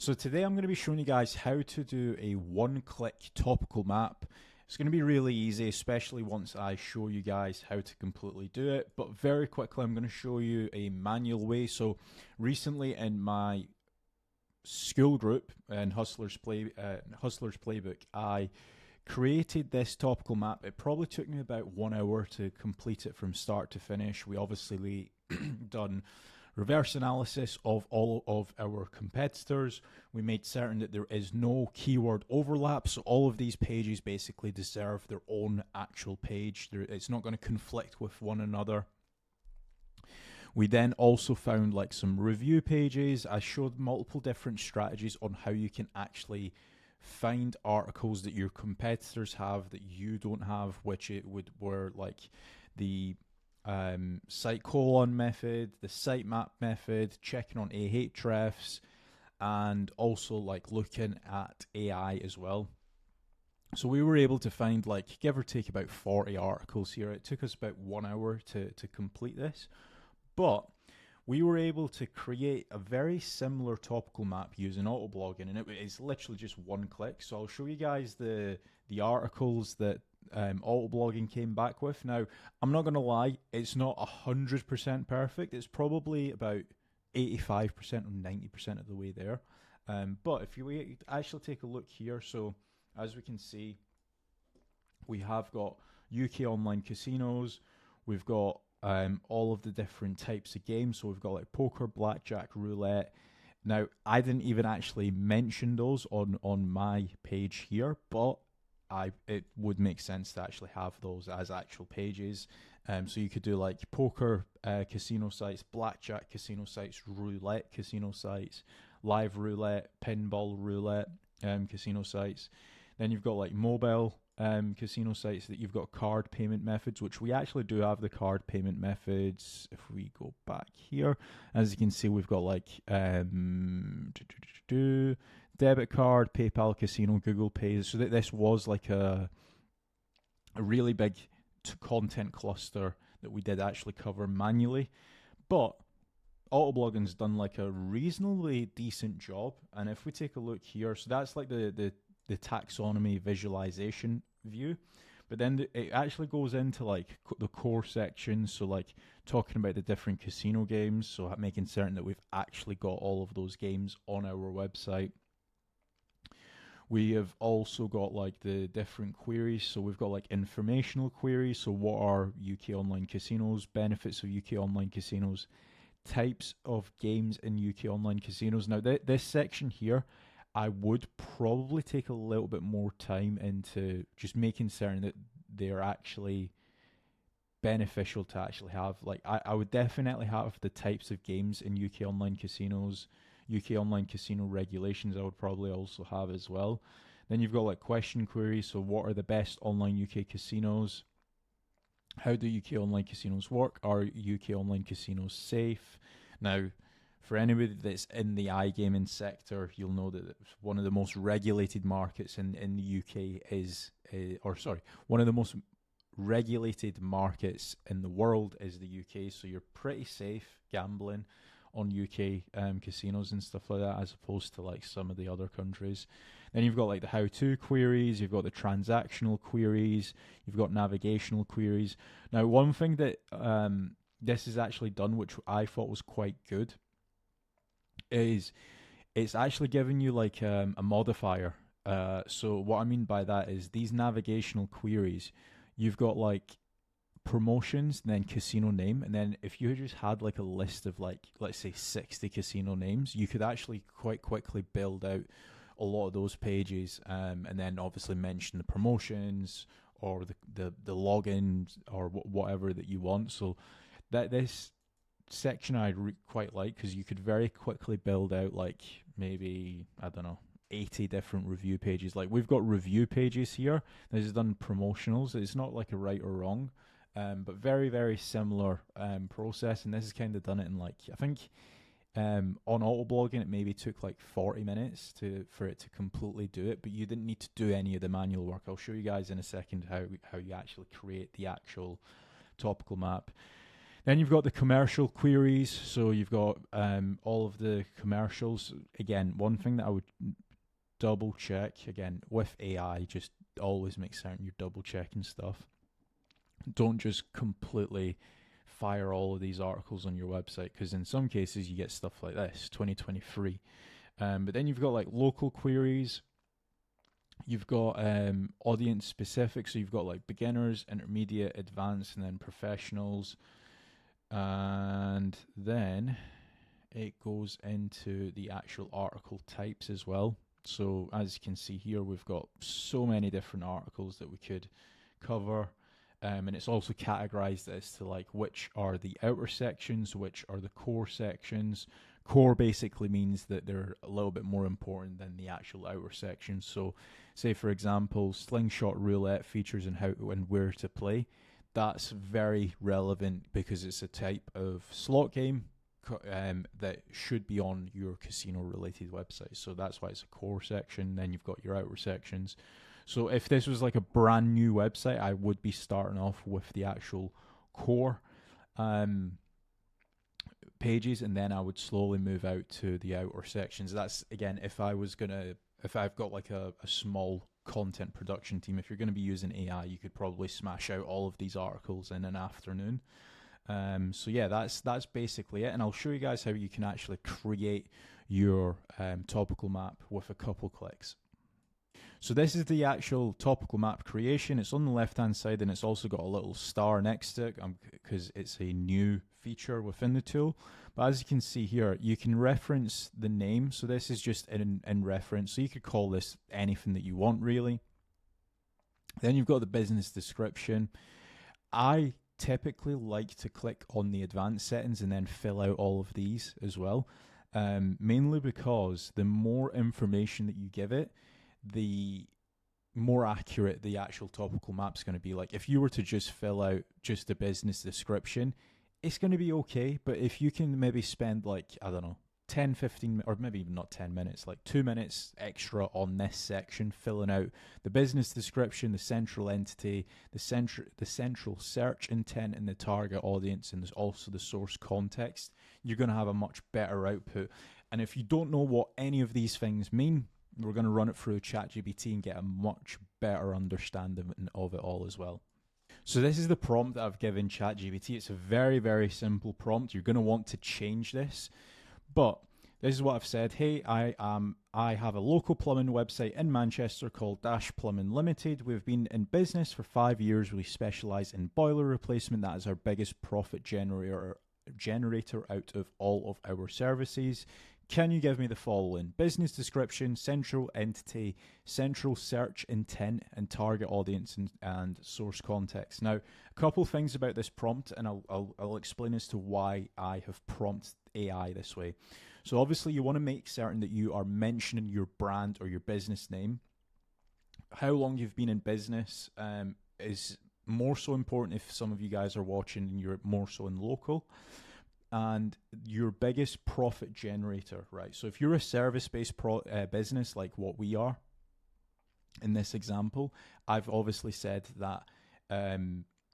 So today I'm going to be showing you guys how to do a one-click topical map. It's going to be really easy, especially once I show you guys how to completely do it. But very quickly, I'm going to show you a manual way. So recently in my school group in Hustlers Playbook, I created this topical map. It probably took me about 1 hour to complete it from start to finish. We obviously done reverse analysis of all of our competitors. We made certain that there is no keyword overlap, so all of these pages basically deserve their own actual page. It's not going to conflict with one another. We then also found like some review pages. I showed multiple different strategies on how you can actually find articles that your competitors have that you don't have, which it were like the site colon method, the sitemap method, checking on Ahrefs, and also like looking at AI as well. So we were able to find like give or take about 40 articles here. It took us about 1 hour to complete this, but we were able to create a very similar topical map using autoblogging, and it is literally just one click. So I'll show you guys the articles that autoblogging came back with. Now, I'm not going to lie, it's not 100% perfect. It's probably about 85% or 90% of the way there. But if you actually take a look here, so as we can see, we have got UK online casinos. We've got all of the different types of games. So we've got like poker, blackjack, roulette. Now, I didn't even actually mention those on my page here, but it would make sense to actually have those as actual pages. So you could do like poker casino sites, blackjack casino sites, roulette casino sites, live roulette, pinball roulette casino sites. Then you've got like mobile casino sites that you've got card payment methods, which we actually do have the card payment methods. If we go back here, as you can see, we've got like debit card, PayPal Casino, Google Pay. So this was like a really big content cluster that we did actually cover manually, but autoblogging's done like a reasonably decent job. And if we take a look here, so that's like the taxonomy visualization view, but then it actually goes into like the core section, so like talking about the different casino games, so making certain that we've actually got all of those games on our website. We have also got like the different queries, so we've got like informational queries, so what are UK online casinos, benefits of UK online casinos, types of games in UK online casinos. Now this section here, I would probably take a little bit more time into just making certain that they're actually beneficial to actually have. Like I would definitely have the types of games in UK online casinos, UK online casino regulations I would probably also have as well. Then you've got like question queries, so what are the best online UK casinos? How do UK online casinos work? Are UK online casinos safe? Now, for anybody that's in the iGaming sector, you'll know that one of the most regulated markets in the UK is, one of the most regulated markets in the world is the UK. So you're pretty safe gambling on UK casinos and stuff like that, as opposed to like some of the other countries. Then you've got like the how-to queries, you've got the transactional queries, you've got navigational queries. Now, one thing that this is actually done, which I thought was quite good, is it's actually giving you like a modifier. So what I mean by that is these navigational queries, you've got like promotions, and then casino name, and then if you just had like a list of like, let's say 60 casino names, you could actually quite quickly build out a lot of those pages, and then obviously mention the promotions or the logins or whatever that you want. So that this section I quite like, because you could very quickly build out like maybe, I don't know, 80 different review pages. Like we've got review pages here. This is done promotionals. It's not like a right or wrong, but very, very similar process. And this is kind of done it in like, I think on autoblogging it maybe took like 40 minutes for it to completely do it, but you didn't need to do any of the manual work. I'll show you guys in a second how you actually create the actual topical map. Then you've got the commercial queries. So you've got all of the commercials. Again, one thing that I would double check, again, with AI, just always make certain you're double checking stuff. Don't just completely fire all of these articles on your website, because in some cases you get stuff like this 2023. But then you've got like local queries. You've got audience specific, so you've got like beginners, intermediate, advanced, and then professionals. And then it goes into the actual article types as well. So as you can see here, we've got so many different articles that we could cover. And it's also categorized as to like which are the outer sections, which are the core sections. Core basically means that they're a little bit more important than the actual outer sections. So say for example, slingshot roulette features and how and where to play. That's very relevant because it's a type of slot game that should be on your casino related website. So that's why it's a core section. Then you've got your outer sections. So if this was like a brand new website, I would be starting off with the actual core pages, and then I would slowly move out to the outer sections. That's again, if I've got like a small content production team, if you're going to be using AI, you could probably smash out all of these articles in an afternoon. So yeah, that's basically it, and I'll show you guys how you can actually create your topical map with a couple clicks. So this is the actual topical map creation. It's on the left hand side, and it's also got a little star next to it because it's a new feature within the tool. But as you can see here, you can reference the name. So this is just in reference. So you could call this anything that you want really. Then you've got the business description. I typically like to click on the advanced settings and then fill out all of these as well. Mainly because the more information that you give it, the more accurate the actual topical map's going to be. Like if you were to just fill out just the business description, it's going to be okay. But if you can maybe spend like, I don't know, 10, 15, or maybe even not 10 minutes, like 2 minutes extra on this section, filling out the business description, the central entity, the central search intent and the target audience, and there's also the source context, you're going to have a much better output. And if you don't know what any of these things mean, we're going to run it through ChatGPT and get a much better understanding of it all as well. So this is the prompt that I've given ChatGPT. It's a very, very simple prompt. You're going to want to change this, but this is what I've said. Hey, I have a local plumbing website in Manchester called Dash Plumbing Limited. We've been in business for 5 years. We specialize in boiler replacement. That is our biggest profit generator out of all of our services. Can you give me the following? Business description, central entity, central search intent, and target audience and source context. Now, a couple things about this prompt, and I'll explain as to why I have prompted AI this way. So obviously you want to make certain that you are mentioning your brand or your business name. How long you've been in business is more so important if some of you guys are watching and you're more so in local. And your biggest profit generator, right? So if you're a service-based business like what we are in this example, I've obviously said that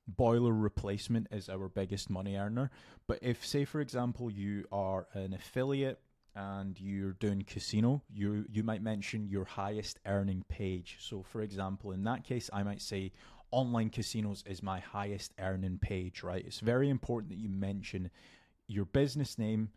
boiler replacement is our biggest money earner. But if, say, for example, you are an affiliate and you're doing casino, you might mention your highest earning page. So, for example, in that case, I might say online casinos is my highest earning page, right? It's very important that you mention your business name,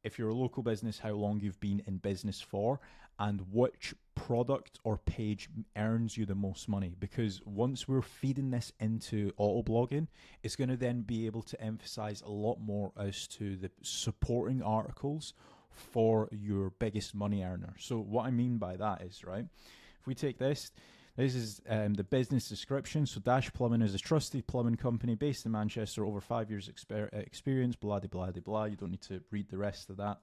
if you're a local business, how long you've been in business for, and which product or page earns you the most money. Because once we're feeding this into auto blogging, it's going to then be able to emphasize a lot more as to the supporting articles for your biggest money earner. So what I mean by that is, right, if we take this is the business description. So Dash Plumbing is a trusted plumbing company based in Manchester, over 5 years experience, blah, blah, blah, blah. You don't need to read the rest of that.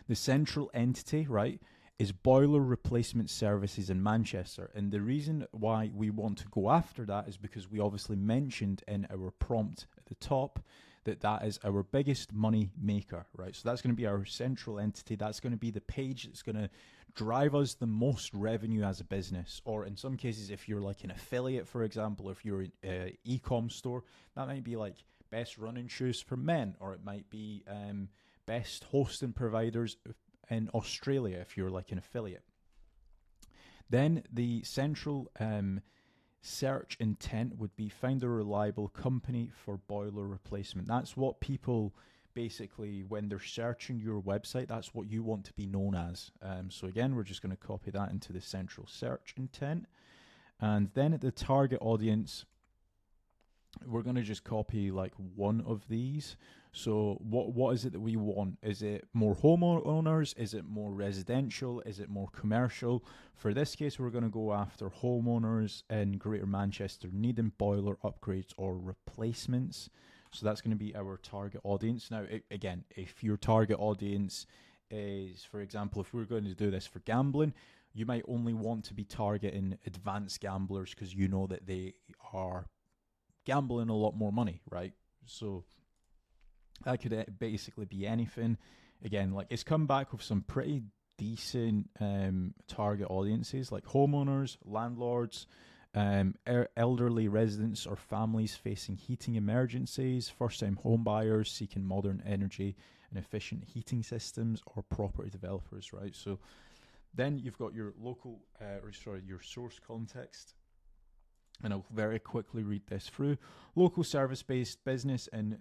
The central entity, right, is boiler replacement services in Manchester. And the reason why we want to go after that is because we obviously mentioned in our prompt at the top that is our biggest money maker, right? So that's going to be our central entity. That's going to be the page that's going to drive us the most revenue as a business. Or in some cases, if you're like an affiliate, for example, if you're an e-com store, that might be like best running shoes for men, or it might be best hosting providers in Australia if you're like an affiliate. Then the central search intent would be find a reliable company for boiler replacement. That's what people basically, when they're searching your website, that's what you want to be known as. So again, we're just going to copy that into the central search intent. And then at the target audience, we're going to just copy like one of these. So what is it that we want? Is it more homeowners? Is it more residential? Is it more commercial? For this case, we're going to go after homeowners in Greater Manchester needing boiler upgrades or replacements. So that's going to be our target audience. Now, again, if your target audience is, for example, if we're going to do this for gambling, you might only want to be targeting advanced gamblers because you know that they are gambling a lot more money, right? So that could basically be anything. Again, like it's come back with some pretty decent target audiences, like homeowners, landlords, elderly residents or families facing heating emergencies, first-time home buyers seeking modern energy and efficient heating systems, or property developers, right? So then you've got your local, your source context. And I'll very quickly read this through. Local service-based business in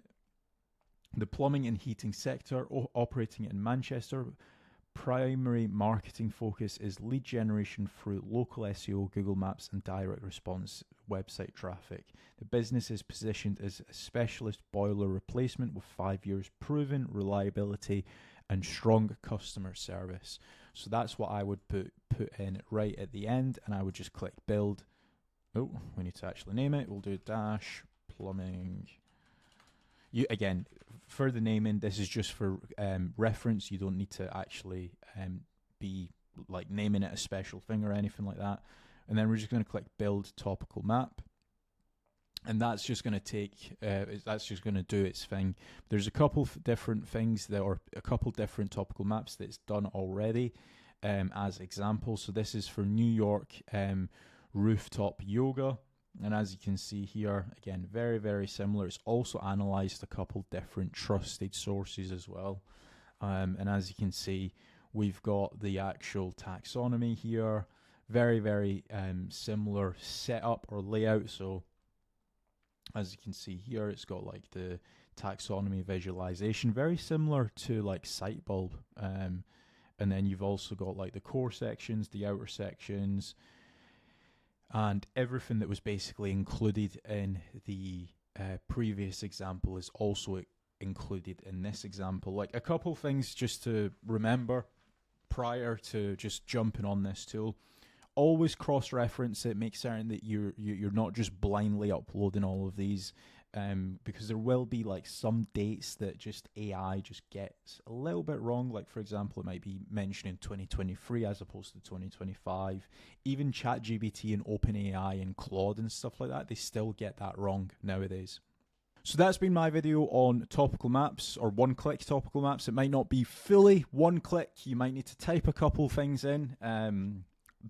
the plumbing and heating sector operating in Manchester. Primary marketing focus is lead generation through local SEO, Google Maps, and direct response website traffic. The business is positioned as a specialist boiler replacement with 5 years proven reliability and strong customer service. So that's what I would put in right at the end, and I would just click build. Oh, we need to actually name it. We'll do dash plumbing. Again, for the naming, this is just for reference. You don't need to actually be like naming it a special thing or anything like that. And then we're just going to click build topical map. And that's just going to take, that's just going to do its thing. There's a couple different things that, or a couple different topical maps that's done already as examples. So this is for New York rooftop yoga. And as you can see here, again, very, very similar. It's also analyzed a couple different trusted sources as well. And as you can see, we've got the actual taxonomy here. Very, very similar setup or layout. So as you can see here, it's got like the taxonomy visualization, very similar to like Sitebulb. And then you've also got like the core sections, the outer sections, and everything that was basically included in the previous example is also included in this example. Like a couple things just to remember prior to just jumping on this tool. Always cross-reference it. Make certain that you're not just blindly uploading all of these, because there will be like some dates that just AI just gets a little bit wrong. Like for example, it might be mentioning 2023 as opposed to 2025. Even ChatGPT and OpenAI and Claude and stuff like that, they still get that wrong nowadays. So that's been my video on topical maps, or one-click topical maps. It might not be fully one-click. You might need to type a couple things in.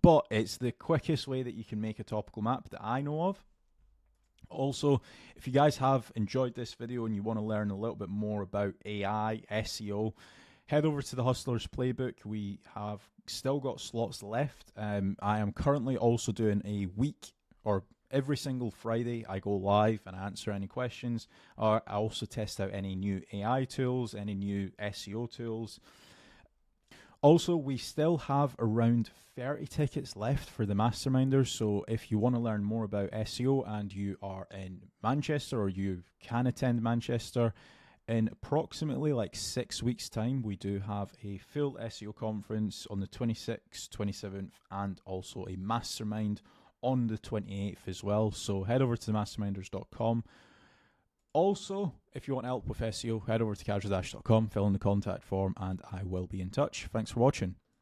But it's the quickest way that you can make a topical map that I know of. Also, if you guys have enjoyed this video and you want to learn a little bit more about AI, SEO, head over to the Hustlers Playbook. We have still got slots left. I am currently also doing a week, or every single Friday, I go live and answer any questions. I also test out any new AI tools, any new SEO tools. Also, we still have around 30 tickets left for the Masterminders, so if you want to learn more about SEO and you are in Manchester, or you can attend Manchester, in approximately like 6 weeks' time, we do have a full SEO conference on the 26th, 27th, and also a Mastermind on the 28th as well. So head over to themasterminders.com. Also, if you want help with SEO, head over to casualdash.com, fill in the contact form, and I will be in touch. Thanks for watching.